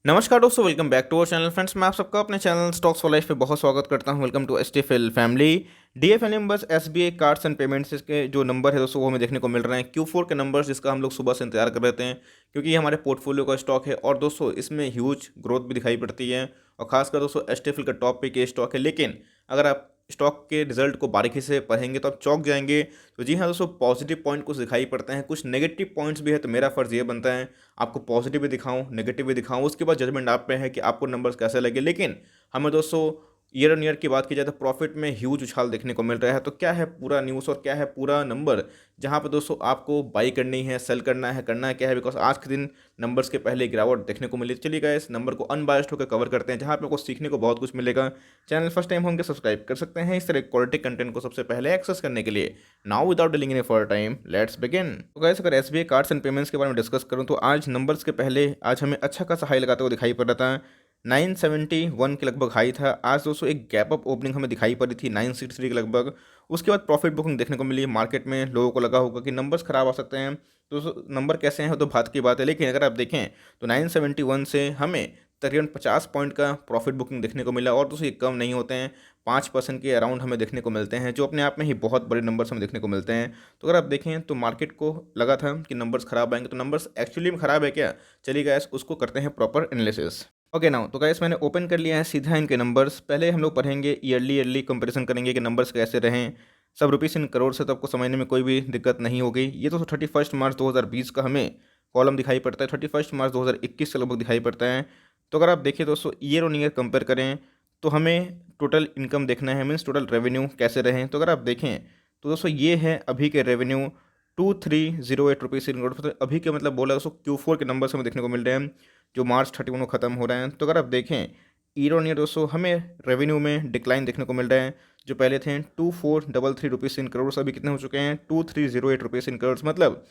नमस्कार दोस्तों, welcome back to our channel friends. मैं आप सबका अपने चैनल स्टॉक्स फॉर लाइफ पे बहुत स्वागत करता हूं। Welcome to STFL family. DFL numbers, SBI cards and payments के जो नंबर है दोस्तों वो हमें देखने को मिल रहे हैं Q4 के नंबर्स, जिसका हम लोग सुबह से इंतजार कर रहे थे क्योंकि ये हमारे पोर्टफोलियो का स्टॉक है और दोस्तों इसमें ह्यूज ग्रोथ भी दिखाई पड़ती है और खासकर दोस्तों एसटीएफएल का टॉप पे के स्टॉक है। लेकिन अगर आप स्टॉक के रिजल्ट को बारीकी से पढ़ेंगे तो आप चौंक जाएंगे। तो जी हाँ दोस्तों, पॉजिटिव पॉइंट कुछ दिखाई पड़ते हैं, कुछ नेगेटिव पॉइंट्स भी है। तो मेरा फर्ज ये बनता है आपको पॉजिटिव भी दिखाऊं, नेगेटिव भी दिखाऊं, उसके बाद जजमेंट आप पे है कि आपको नंबर्स कैसे लगे। लेकिन हमें दोस्तों ईयर ऑन ईयर की बात की जाए तो प्रॉफिट में ह्यूज उछाल देखने को मिल रहा है। तो क्या है पूरा न्यूज़ और क्या है पूरा नंबर जहां पे दोस्तों आपको बाई करनी है, सेल करना है क्या है, बिकॉज आज के दिन नंबर्स के पहले गिरावट देखने को मिली। चलिए गाइस, इस नंबर को अनबायस्ड होकर कवर करते हैं जहां पे आपको सीखने को बहुत कुछ मिलेगा। चैनल फर्स्ट टाइम होंगे सब्सक्राइब कर सकते हैं इस तरह क्वालिटी कंटेंट को सबसे पहले एक्सेस करने के लिए। Now without dealing any for time, let's begin. तो गाइस, अगर एसबीआई कार्ड्स एंड पेमेंट्स के बारे में डिस्कस करूं तो आज नंबर्स के पहले आज हमें अच्छा खासा हाई लगाते हुए दिखाई पड़ रहा था। 971 के लगभग हाई था। आज दोस्तों एक गैप अप ओपनिंग हमें दिखाई पड़ी थी 963 के लगभग। उसके बाद प्रॉफिट बुकिंग देखने को मिली। मार्केट में लोगों को लगा होगा कि नंबर्स खराब आ सकते हैं, तो नंबर कैसे हैं वो तो बात की बात है। लेकिन अगर आप देखें तो 971 से हमें तकरीबन 50 पॉइंट का प्रॉफिट बुकिंग देखने को मिला और दोस्तों ये कम नहीं होते हैं। 5% के अराउंड हमें देखने को मिलते हैं, जो अपने आप में ही बहुत बड़े नंबर्स हमें देखने को मिलते हैं। तो अगर आप देखें तो मार्केट को लगा था कि नंबर्स खराब आएंगे, तो नंबर्स एक्चुअली में खराब है क्या? चलिए गाइस, उसको करते हैं प्रॉपर एनालिसिस। ओके नाउ, तो गाइस मैंने ओपन कर लिया है सीधा इनके नंबर्स। पहले हम लोग पढ़ेंगे ईयरली कंपैरिजन करेंगे कि नंबर्स कैसे रहें। सब रुपीस इन करोड़ से तो आपको समझने में कोई भी दिक्कत नहीं होगी। ये तो 31 मार्च 2020 का हमें कॉलम दिखाई पड़ता है, 31 मार्च 2021 से लगभग दिखाई पड़ता है। तो अगर आप देखिए दोस्तों ईयर ऑन ईयर कंपेयर करें तो हमें टोटल इनकम देखना है, मीन्स टोटल रेवेन्यू कैसे रहें। तो अगर आप देखें तो दोस्तों ये है अभी के रेवेन्यू 2308 रुपीज़ इन करोड़। तो अभी के मतलब बोला दोस्तों Q4 के नंबर्स हमें देखने को मिल रहे हैं जो मार्च 31 को ख़त्म हो रहे हैं। तो अगर आप देखें ईयर ऑन ईयर दोस्तों हमें रेवेन्यू में डिक्लाइन देखने को मिल रहा है। जो पहले थे 2433 रुपीज़ इन करोड़, अभी कितने हो चुके हैं 2308 रुपीज़ इन करोड़, मतलब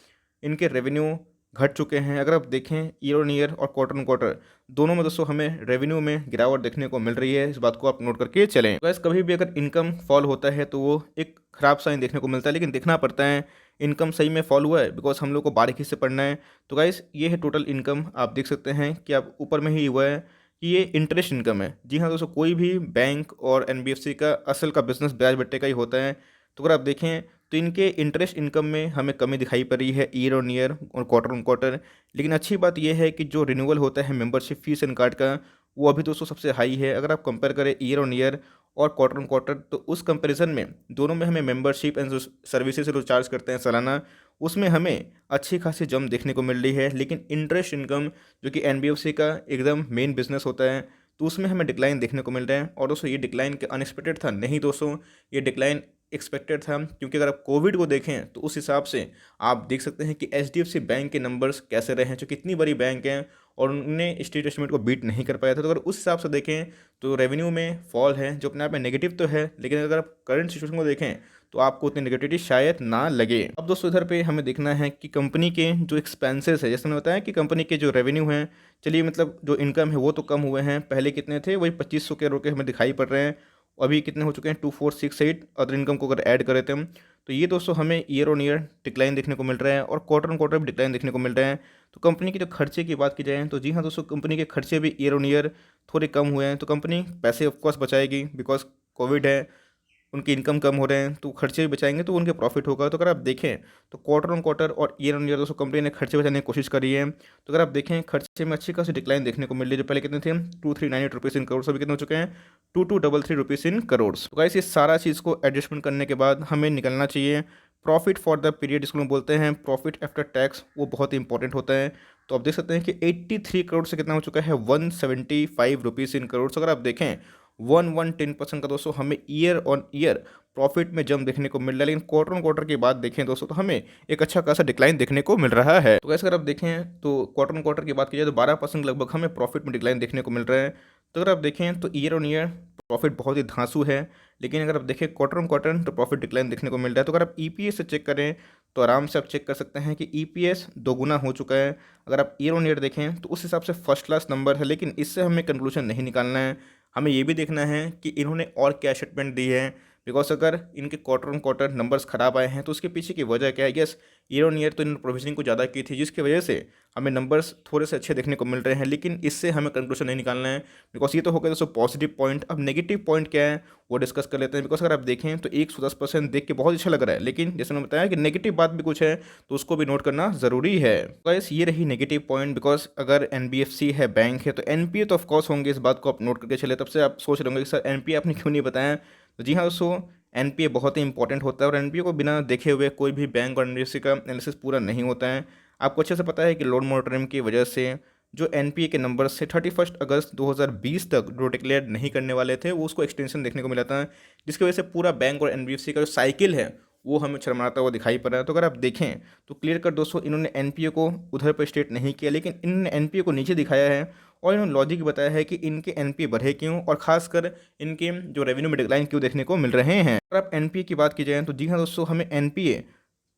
इनके रेवेन्यू घट चुके हैं। अगर आप देखें ईयर ऑन ईयर और क्वार्टर ऑन क्वार्टर दोनों में दोस्तों हमें रेवेन्यू में गिरावट देखने को मिल रही है। इस बात को आप नोट करके चलें। वैसे कभी भी अगर इनकम फॉल होता है तो वो एक ख़राब साइन देखने को मिलता है, लेकिन देखना पड़ता है इनकम सही में फॉल हुआ है, बिकॉज हम लोग को बारीकी से पढ़ना है। तो गाइस ये है टोटल इनकम, आप देख सकते हैं कि आप ऊपर में ही हुआ है कि ये इंटरेस्ट इनकम है। जी हाँ दोस्तों, कोई भी बैंक और एनबीएफसी का असल का बिजनेस ब्याज बट्टे का ही होता है। तो अगर आप देखें तो इनके इंटरेस्ट इनकम में हमें कमी दिखाई पड़ रही है ईयर ऑन ईयर और क्वार्टर ऑन क्वार्टर। लेकिन अच्छी बात यह है कि जो रिन्यूअल होता है मेंबरशिप फीस एंड कार्ड का, वो अभी दोस्तों सबसे हाई है। अगर आप कंपेयर करें ईयर ऑन ईयर और क्वार्टर ऑन क्वार्टर तो उस कंपैरिजन में दोनों में हमें मेंबरशिप एंड जो सर्विसेज जो चार्ज करते हैं सालाना, उसमें हमें अच्छी खासी जंप देखने को मिल रही है। लेकिन इंटरेस्ट इनकम जो कि एनबीएफसी का एकदम मेन बिजनेस होता है, तो उसमें हमें डिक्लाइन देखने को मिल रहा है। और दोस्तों ये डिक्लाइन के अनएक्सपेक्टेड था नहीं दोस्तों, ये डिक्लाइन एक्सपेक्टेड था, क्योंकि अगर आप कोविड को देखें तो उस हिसाब से आप देख सकते हैं कि एचडीएफसी बैंक के नंबर्स कैसे रहे हैं, जो कितनी बड़ी बैंक है और उन्होंने स्टेट एस्टिमेट को बीट नहीं कर पाया था। तो अगर उस हिसाब से देखें तो रेवेन्यू में फॉल है, जो अपने आप में नेगेटिव तो है, लेकिन अगर आप करंट सिचुएशन को देखें तो आपको उतनी नेगेटिविटी शायद ना लगे। अब दोस्तों इधर पे हमें देखना है कि कंपनी के जो एक्सपेंसेस है, जैसे मैंने बताया कि कंपनी के जो रेवेन्यू हैं, चलिए मतलब जो इनकम है वो तो कम हुए हैं। पहले कितने थे वही 2500 करोड़ के हमें दिखाई पड़ रहे हैं, अभी कितने हो चुके हैं 2468। अदर इनकम को अगर ऐड करें तो हम, तो ये दोस्तों हमें ईयर ऑन ईयर डिक्लाइन देखने को मिल रहा है और क्वार्टर ऑन क्वार्टर भी डिक्लाइन देखने को मिल रहा है। तो कंपनी के जो खर्चे की बात की जाए तो जी हाँ दोस्तों, कंपनी के खर्चे भी ईयर ऑन ईयर थोड़े कम हुए हैं। तो कंपनी पैसे ऑफकोर्स बचाएगी, बिकॉज कोविड है, उनकी इनकम कम हो रहे हैं, तो खर्चे भी बचाएंगे तो उनके प्रॉफिट होगा। तो अगर आप देखें तो क्वार्टर ऑन क्वार्टर और ईयर ऑन ईयर दोस्तों कंपनी ने खर्चे बचाने की कोशिश करी है। तो अगर आप देखें खर्चे में अच्छी खासी डिक्लाइन देखने को मिल रही है। जो पहले कितने थे 2398 रुपीज़ इन करोड़, अभी कितने हो चुके हैं 2233 रुपीज़ इन करोड़। तो गाइस ये सारा चीज़ को एडजस्टमेंट करने के बाद हमें निकलना चाहिए प्रॉफिट फॉर द पीरियड, जिसको हम बोलते हैं प्रॉफिट आफ्टर टैक्स, वो बहुत ही इंपॉर्टेंट होता है। तो आप देख सकते हैं कि 83 करोड़ से कितना हो चुका है 175 रुपीज़ इन करोड़। अगर आप देखें 10% का दोस्तों हमें ईयर ऑन ईयर प्रॉफिट में जंप देखने को मिल रहा है। लेकिन क्वार्टर ऑन क्वार्टर की बात देखें दोस्तों तो हमें एक अच्छा खासा डिक्लाइन देखने को मिल रहा है। तो ऐसे अगर आप देखें तो क्वार्टर ऑन क्वार्टर की बात की जाए तो 12% लगभग हमें प्रॉफिट में डिक्लाइन देखने को मिल रहा है। तो अगर आप देखें तो ईयर ऑन ईयर प्रॉफिट बहुत ही धांसू है, लेकिन अगर आप देखें क्वार्टर ऑन क्वार्टर तो प्रॉफिट डिक्लाइन देखने को मिल रहा है। तो अगर आप ईपीएस से चेक करें तो आराम से आप चेक कर सकते हैं कि ईपीएस दोगुना हो चुका है। अगर आप ईयर ऑन ईयर देखें तो उस हिसाब से फर्स्ट क्लास नंबर है, लेकिन इससे हमें कंक्लूजन नहीं निकालना है। हमें ये भी देखना है कि इन्होंने और क्या स्टेटमेंट दी है, बिकॉज अगर इनके क्वार्टर ऑन क्वार्टर नंबर्स खराब आए हैं तो उसके पीछे की वजह क्या है? यस, ईयर ऑन ईयर तो इन्होंने प्रोविजनिंग को ज़्यादा की थी, जिसकी वजह से हमें नंबर्स थोड़े से अच्छे देखने को मिल रहे हैं, लेकिन इससे हमें कंक्लूजन नहीं निकालना है, बिकॉज ये तो हो गया दोस्तों पॉजिटिव पॉइंट। अब नेगेटिव पॉइंट क्या है वो डिस्कस कर लेते हैं। बिकॉज अगर आप देखें तो 110% देख के बहुत अच्छा लग रहा है, लेकिन जैसे मैंने बताया कि नेगेटिव बात भी कुछ है, तो उसको भी नोट करना ज़रूरी है। गाइस ये रही नेगेटिव पॉइंट। बिकॉज अगर एनबीएफसी है, बैंक है, तो एनपीए तो ऑफकोर्स होंगे, इस बात को आप नोट करके चले। तब से आप सोच रहे होंगे कि सर एनपीए आपने क्यों नहीं बताया? तो जी हाँ दोस्तों, एनपीए बहुत ही इंपॉर्टेंट होता है और एनपीए को बिना देखे हुए कोई भी बैंक और एनबीएफसी का एनालिसिस पूरा नहीं होता है। आपको अच्छे से पता है कि लोन मॉनिटरिंग की वजह से जो एनपीए के नंबर्स से 31 अगस्त 2020 तक जो डिक्लेयर नहीं करने वाले थे, वो उसको एक्सटेंशन देखने को मिला था, जिसकी वजह से पूरा बैंक और एनबीएफसी का जो साइकिल है वो हमें शर्माता हुआ दिखाई पड़ रहा है। तो अगर आप देखें तो क्लियर कर दोस्तों, इन्होंने एनपीए को उधर पर स्टेट नहीं किया, लेकिन इन्होंने एनपीए को नीचे दिखाया है और इन्होंने लॉजिक बताया है कि इनके एनपीए बढ़े क्यों और खासकर इनके जो रेवेन्यू में डिक्लाइन क्यों देखने को मिल रहे हैं। अगर आप एनपीए की बात की जाए तो जी हाँ दोस्तों, हमें एनपीए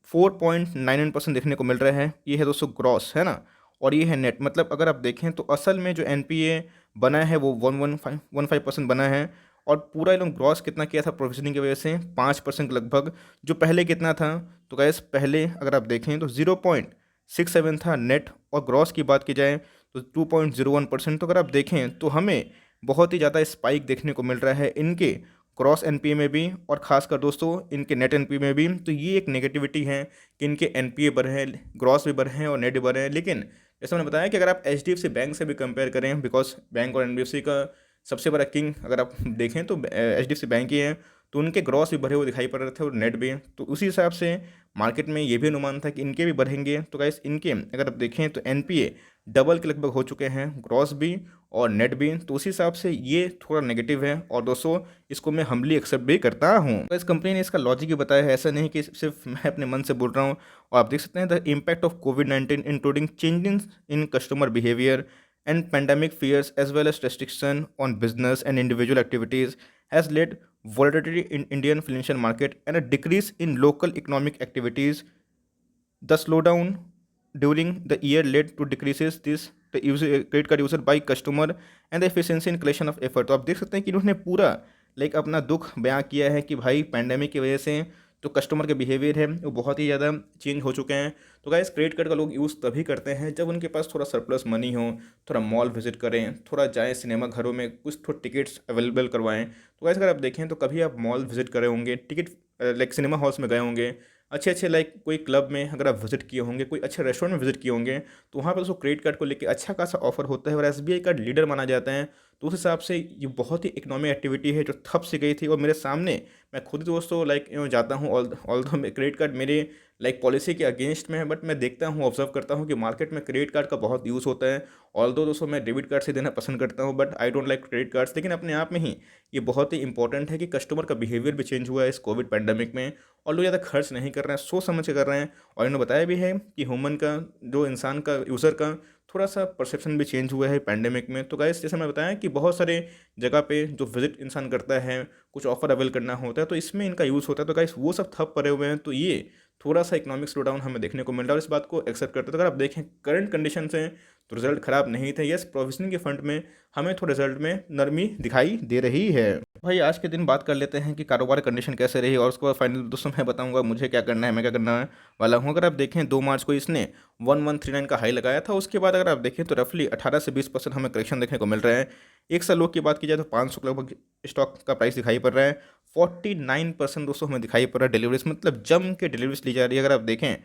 4.99% देखने को मिल रहा है। ये है दोस्तों ग्रॉस, है ना, और ये है नेट। मतलब अगर आप देखें तो असल में जो एनपीए बना है वो 1.15% बना है, और पूरा लोग ग्रॉस कितना किया था प्रोविजनिंग की वजह से? 5% लगभग। जो पहले कितना था? तो गैस पहले अगर आप देखें तो 0.67 था नेट, और ग्रॉस की बात की जाए तो 2.01%। तो अगर आप देखें तो हमें बहुत ही ज़्यादा स्पाइक देखने को मिल रहा है इनके क्रॉस एनपीए में भी, और खासकर दोस्तों इनके नेट एनपीए में भी। तो ये एक नेगेटिविटी है कि इनके एनपीए बढ़े हैं, ग्रॉस भी बढ़े हैं और नेट भी बढ़े हैं। लेकिन जैसे मैंने बताया कि अगर आप एचडीएफसी बैंक से भी कंपेयर करें, बिकॉज बैंक और एनबीएफसी का सबसे बड़ा किंग अगर आप देखें तो एचडीएफसी बैंक ही है, तो उनके ग्रॉस भी बढ़े हुए दिखाई पड़ रहे थे और नेट भी। तो उसी हिसाब से मार्केट में ये भी अनुमान था कि इनके भी बढ़ेंगे। तो गाइस इनके अगर आप देखें तो एनपीए डबल के लगभग हो चुके हैं, ग्रॉस भी और नेट भी। तो उसी हिसाब से ये थोड़ा नेगेटिव है, और दोस्तों इसको मैं हम्बली एक्सेप्ट भी करता हूँ। तो इस कंपनी ने इसका लॉजिक भी बताया है, ऐसा नहीं कि सिर्फ मैं अपने मन से बोल रहा हूँ। और आप देख सकते हैं the impact of covid including changes in customer behaviour and pandemic fears as well as restriction on business and individual activities has led volatility in Indian financial market and a decrease in local economic activities. The slowdown during the year led to decreases this the user credit card user by customer and the efficiency in collection of effort। तो आप देख सकते हैं कि इन्होंने पूरा अपना दुख बयां किया है कि भाई पैंडेमिक की वजह से जो कस्टमर के बिहेवियर है वो बहुत ही ज़्यादा चेंज हो चुके हैं। तो गाइस क्रेडिट कार्ड का लोग यूज़ तभी करते हैं जब उनके पास थोड़ा सरप्लस मनी हो, थोड़ा मॉल विजिट करें, थोड़ा जाएँ सिनेमा घरों में, कुछ थोड़ा टिकट्स अवेलेबल करवाएं। तो गाइस अगर आप देखें तो कभी आप मॉल विजिट करे होंगे, टिकट सिनेमा हॉल्स में गए होंगे, अच्छे अच्छे कोई क्लब में अगर आप विजिट किए होंगे, कोई अच्छे रेस्टोरेंट में विजिट किए होंगे, तो वहाँ पर उसको क्रेडिट कार्ड को लेके अच्छा खासा ऑफर होता है और एसबीआई कार्ड लीडर माना जाता है। तो उस हिसाब से ये बहुत ही इकोनॉमिक एक्टिविटी है जो थप सी गई थी। और मेरे सामने मैं खुद दोस्तों जाता हूँ, ऑल दो क्रेडिट कार्ड मेरे पॉलिसी के अगेंस्ट में है, बट मैं देखता हूँ, ऑब्जर्व करता हूँ कि मार्केट में क्रेडिट कार्ड का बहुत यूज़ होता है। ऑल दो दोस्तों मैं डेबिट कार्ड से देना पसंद करता हूँ, but I don't like credit cards. लेकिन अपने आप में ही ये बहुत ही इंपॉर्टेंट है कि कस्टमर का बिहेवियर भी चेंज हुआ है इस कोविड पैंडेमिक में, और लोग ज़्यादा खर्च नहीं कर रहे हैं, सोच समझ के कर रहे हैं। और इन्होंने बताया भी है कि ह्यूमन का, जो इंसान का, यूज़र का थोड़ा सा परसेप्शन भी चेंज हुआ है पैंडेमिक में। तो गाइस जैसे मैं बताया कि बहुत सारे जगह पे जो विजिट इंसान करता है, कुछ ऑफर अवेल करना होता है, तो इसमें इनका यूज़ होता है। तो गाइस वो सब ठप पड़े हुए हैं, तो ये थोड़ा सा इकोनॉमिक स्लो डाउन हमें देखने को मिल रहा है और इस बात को एक्सेप्ट करते हैं। तो अगर आप देखें करंट कंडीशन से तो रिजल्ट खराब नहीं थे। यस, प्रोविजनिंग के फंड में हमें थोड़े रिजल्ट में नरमी दिखाई दे रही है। भाई आज के दिन बात कर लेते हैं कि कारोबार कंडीशन कैसे रही, और उसके बाद फाइनल दोस्तों मैं बताऊंगा मुझे क्या करना है, मैं क्या करना वाला हूँ। अगर आप देखें 2 मार्च को इसने 1139 का हाई लगाया था, उसके बाद अगर आप देखें तो रफली 18 से 20% हमें करेक्शन देखने को मिल रहा है। एक साल लोग की बात की जाए तो 500 के लगभग स्टॉक का प्राइस दिखाई पड़ रहा है। 49% दोस्तों हमें दिखाई पड़ रहा है डिलीवरीज, मतलब जम के डिलीवरीज ली जा रही है। अगर आप देखें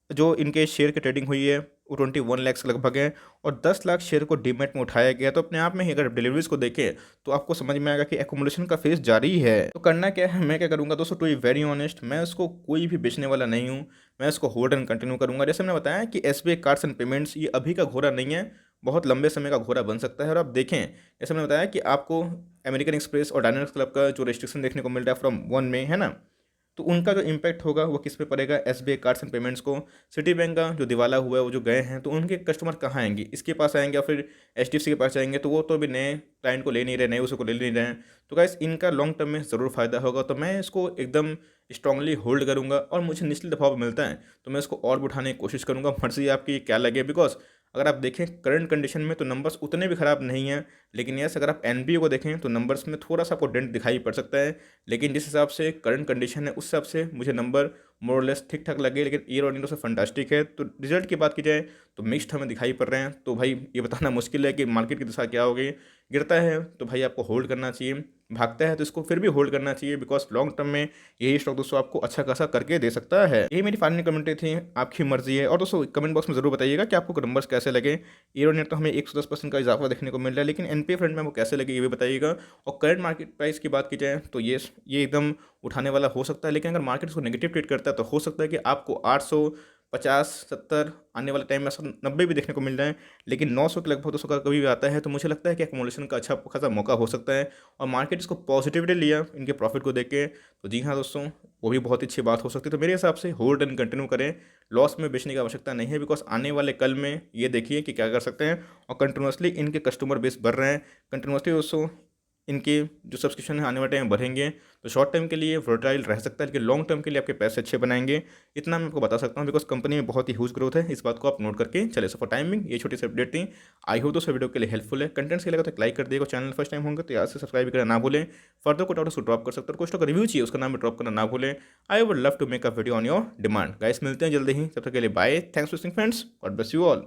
जो इनके शेयर की ट्रेडिंग हुई है वो 21 लाख के लगभग है, और 10 लाख शेयर को डीमैट में उठाया गया। तो अपने आप में ही अगर डिलीवरीज को देखें तो आपको समझ में आएगा कि एकोमोडेशन का फेज जारी है। तो करना क्या है, मैं क्या करूंगा दोस्तों, टू बी वेरी ऑनेस्ट, मैं उसको कोई भी बेचने वाला नहीं हूँ, मैं इसको होल्ड एंड कंटिन्यू करूंगा। जैसे मैंने बताया कि एसबीआई कार्ड्स एंड पेमेंट्स ये अभी का घोड़ा नहीं है, बहुत लंबे समय का घोड़ा बन सकता है। और आप देखें जैसे मैंने बताया कि आपको अमेरिकन एक्सप्रेस और डायनामिक्स क्लब का जो रेस्ट्रिक्शन देखने को मिल रहा है फ्रॉम 1 में, है ना, तो उनका जो इम्पैक्ट होगा वो किस पे पड़ेगा? एसबीआई कार्ड्स एंड पेमेंट्स को। सिटी बैंक का जो दिवाला हुआ है, वो जो गए हैं, तो उनके कस्टमर कहाँ आएंगे? इसके पास आएंगे या फिर एचडीएफसी के पास जाएंगे? तो वो तो अभी नए क्लाइंट को ले नहीं रहे, नए उसको ले नहीं रहे हैं। तो गाइस इनका लॉन्ग टर्म में ज़रूर फायदा होगा, तो मैं इसको एकदम स्ट्रांगली होल्ड करूंगा। और मुझे निचले दफाव मिलता है तो मैं इसको और भी उठाने की कोशिश करूंगा, मर्जी आपकी क्या लगे। बिकॉज अगर आप देखें करंट कंडीशन में तो नंबर्स उतने भी ख़राब नहीं हैं, लेकिन यस अगर आप एनपीओ को देखें तो नंबर्स में थोड़ा सा आपको डेंट दिखाई पड़ सकता है। लेकिन जिस हिसाब से करंट कंडीशन है उस हिसाब से मुझे नंबर मोर लेस ठीक ठाक लगे, लेकिन ईयर ऑन ईयर से फंटास्टिक है। तो रिजल्ट की बात की जाए तो मिक्स्ड हमें दिखाई पड़ रहे हैं। तो भाई ये बताना मुश्किल है कि मार्केट की दिशा क्या होगी। गिरता है तो भाई आपको होल्ड करना चाहिए, भागता है तो इसको फिर भी होल्ड करना चाहिए, बिकॉज लॉन्ग टर्म में यही स्टॉक दोस्तों आपको अच्छा खासा करके दे सकता है। ये मेरी फाइनल कमेंट्री थी, आपकी मर्जी है। और दोस्तों कमेंट बॉक्स में जरूर बताइएगा कि आपको नंबर्स कैसे लगे। ईयर ऑन ईयर तो हमें 110% का इजाफा देखने को मिल रहा है, लेकिन एनपीए फ्रंट में आपको कैसे लगे ये भी बताइएगा। और करंट मार्केट प्राइस की बात की जाए तो ये एकदम उठाने वाला हो सकता है, लेकिन अगर मार्केट इसको नेगेटिव ट्रेड करता है तो हो सकता है कि आपको 850-70 आने वाले टाइम में 90 भी देखने को मिल जाए। लेकिन 900 के लगभग 200 का कभी भी आता है तो मुझे लगता है कि एक्मुलेशन का अच्छा खासा मौका हो सकता है। और मार्केट इसको पॉजिटिवली लिया इनके प्रॉफिट को देख के, तो जी हाँ दोस्तों वो भी बहुत ही अच्छी बात हो सकती है। तो मेरे हिसाब से होल्ड एंड कंटिन्यू करें, लॉस में बेचने की आवश्यकता नहीं है, बिकॉज आने वाले कल में ये देखिए कि क्या कर सकते हैं। और कंटिन्यूसली इनके कस्टमर बेस बढ़ रहे हैं, कंटिन्यूसली दोस्तों इनके जो सब्सक्रिप्शन है आने वाले टाइम में बढ़ेंगे। तो शॉर्ट टर्म के लिए वोलेटाइल रह सकता है, लेकिन लॉन्ग टर्म के लिए आपके पैसे अच्छे बनाएंगे, इतना मैं आपको बता सकता हूँ। बिकॉज कंपनी में बहुत ही ह्यूज ग्रोथ है, इस बात को आप नोट करके चले। सो फॉर टाइमिंग ये छोटी सी अपडेट थी। आई होप दोस्तों वीडियो के लिए हेल्पफुल है। कंटेंट से लगा तो लाइक कर दिएगा, चैनल फर्स्ट टाइम होंगे तो याद से सब्सक्राइब करना ना भूलें। फर्दर को डाउट उसको ड्रॉप कर सकते हो, कुछ तो रिव्यू चाहिए उसका नाम भी ड्रॉप करना ना भूलें। I would love to make a video on your demand. Guys मिलते हैं जल्दी ही, तब तक के लिए bye, thanks for watching friends, god bless you all.